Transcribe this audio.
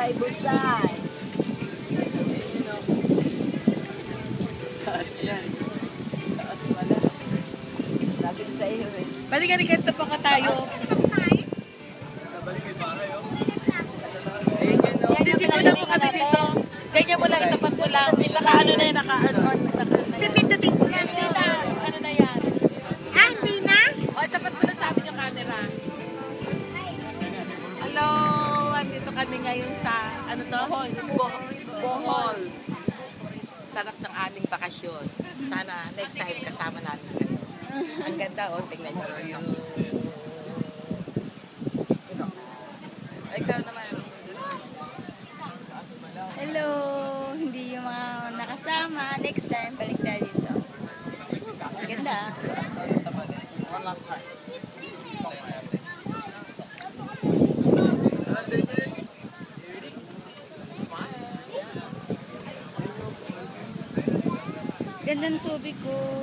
Busay. Taas yan. Taas pala. Sabi ko sa iyo eh. Balik ito pa ka tayo. Nabalik yung bahay, oh. Dito lang po kami dito. Ganyan mo lang, itapat mo lang. Naka-ano na yun, naka-on. Pipindutin ko lang. Hindi na, ano na yan. Ah, hindi na? O, itapat mo lang sa amin yung camera. Hello! Andito kami ngayon sa, ano to? Bohol. Sarap ng aming bakasyon. Sana next time kasama namin kayo. Ang ganda, oh. Tingnan nyo. Ikaw naman. Hello! Hindi yung mga nakasama. Next time, balik tayo dito. Ang ganda. One last time. Gandang tubig ko.